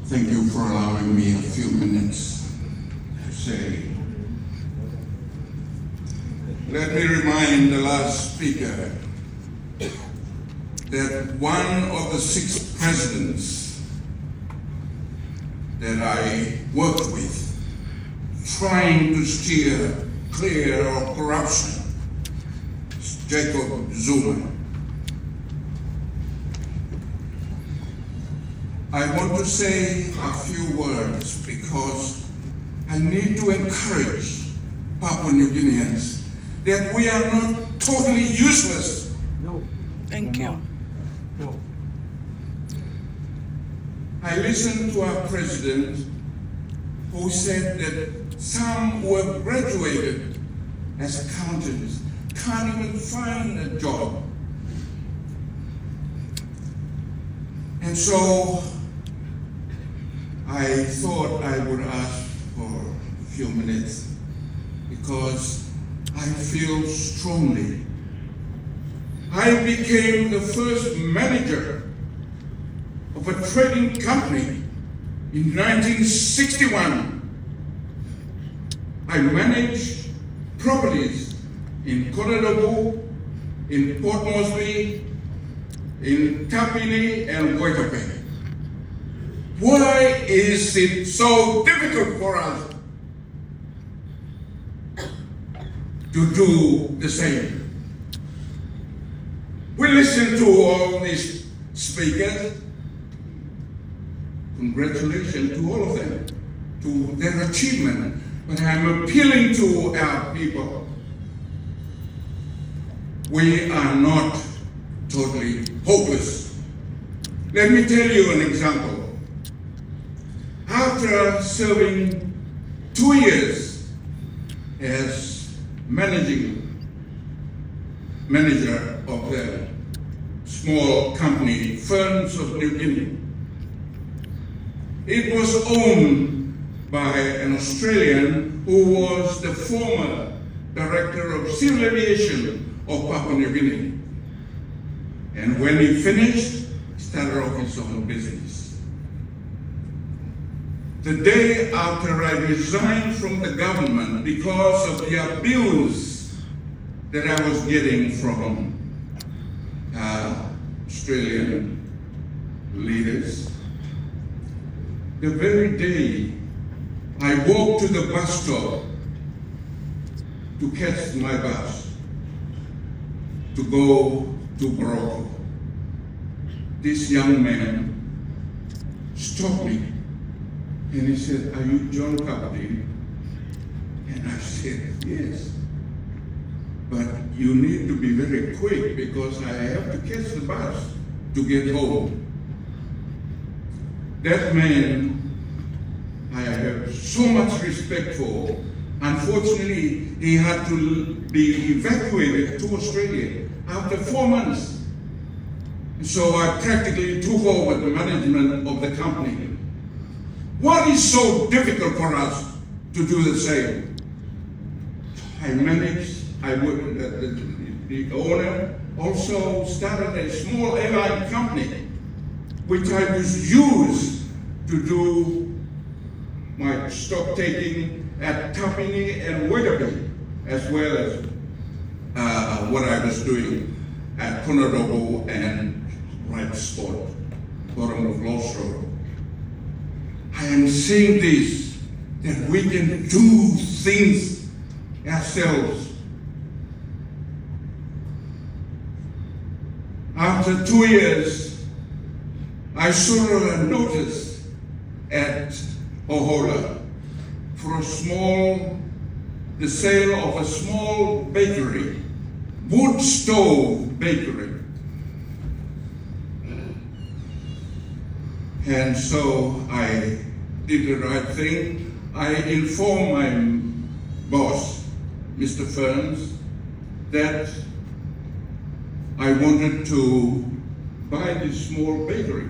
Thank you for allowing me a few minutes to say. Let me remind the last speaker that one of the 6 presidents that I worked with trying to steer clear of corruption is Jacob Zuma. I want to say a few words because I need to encourage Papua New Guineans that we are not totally useless. No. Thank you. No. I listened to our president who said that some who have graduated as accountants can't even find a job. And so I thought I would ask for a few minutes because I feel strongly. I became the first manager of a trading company in 1961. I managed properties in Konedobu, in Port Moresby, in Tapini and Waitape. Why is it so difficult for us to do the same? We listen to all these speakers. Congratulations to all of them, to their achievement. But I'm appealing to our people. We are not totally hopeless. Let me tell you an example. After serving 2 years as manager of the small company, Ferns of New Guinea, it was owned by an Australian who was the former director of civil aviation of Papua New Guinea. And when he finished, he started off his own business. The day after I resigned from the government because of the abuse that I was getting from Australian leaders, the very day I walked to the bus stop to catch my bus to go to Morocco, this young man stopped me and he said, "Are you John Kapati?" And I said, "Yes. But you need to be very quick because I have to catch the bus to get home." That man I have so much respect for. Unfortunately, he had to be evacuated to Australia after 4 months. So I practically took over the management of the company. What is so difficult for us to do the same? The owner also started a small airline company, which I was used to do my stock taking at Tapini and Waitape, as well as what I was doing at Konedobu and Wright Sport, bottom of Lost Road. I am saying this, that we can do things ourselves. After 2 years, I saw a notice at Ohola for the sale of a small bakery, wood stove bakery. And so I did the right thing. I informed my boss, Mr. Ferns, that I wanted to buy this small bakery.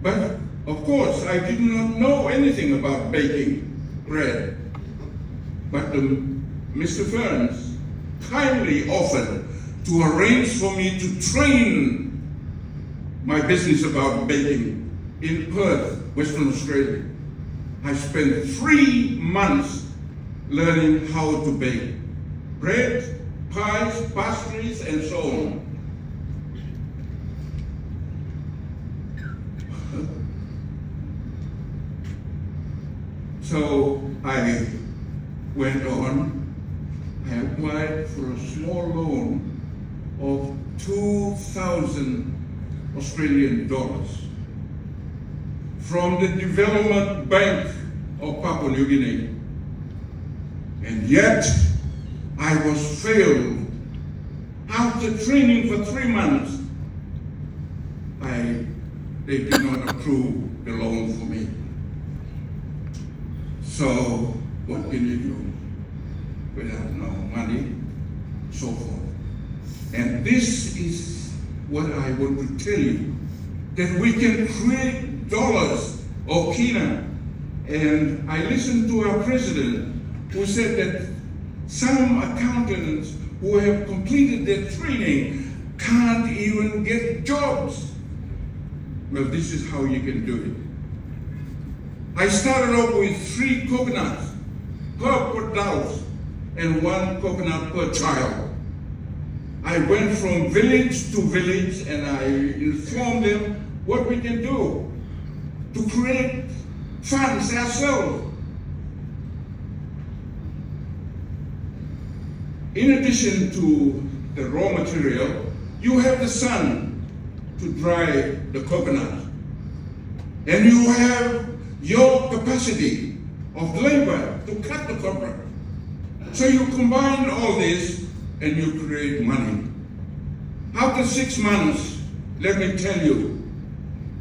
But of course, I did not know anything about baking bread. But Mr. Ferns kindly offered to arrange for me to train my business about baking in Perth, Western Australia. I spent 3 months learning how to bake bread, pies, pastries, and so on. So I went on. I applied for a small loan of 2,000 Australian dollars from the Development Bank of Papua New Guinea. And yet, I was failed. After training for 3 months, they did not approve the loan for me. So, what can you do without no money, so forth? And this is what I want to tell you, that we can create dollars or kina. And I listened to our president who said that some accountants who have completed their training can't even get jobs. Well, this is how you can do it. I started off with 3 coconuts per house and 1 coconut per child. I went from village to village and I informed them what we can do to create funds ourselves. In addition to the raw material, you have the sun to dry the coconut. And you have your capacity of labor to cut the coconut. So you combine all this and you create money. After 6 months, let me tell you,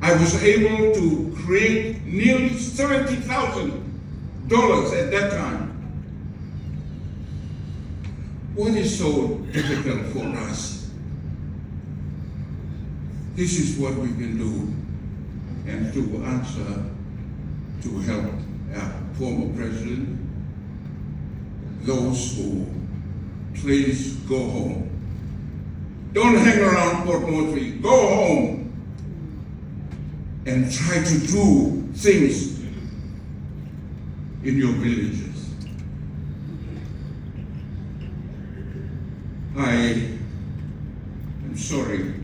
I was able to create nearly $70,000 at that time. What is so difficult for us? This is what we can do. And to answer, to help our former president, those who please go home. Don't hang around Port Moresby. Go home and try to do things in your villages. I am sorry,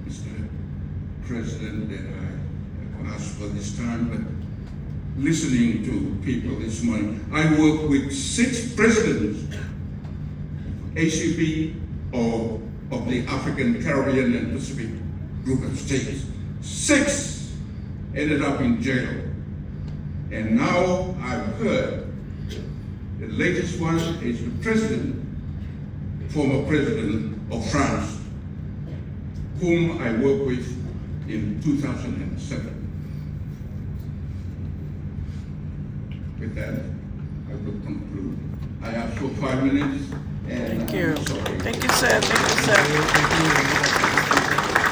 Mr. President, that I asked for this time, but listening to people this morning, I work with 6 presidents, ACP or of the African, Caribbean, and Pacific group of states. 6 ended up in jail. And now I've heard the latest one is the president, former president of France, whom I worked with in 2007. With that, I will conclude. I asked for 5 minutes. And Thank you. I'm sorry. Thank you, sir. Thank you, sir.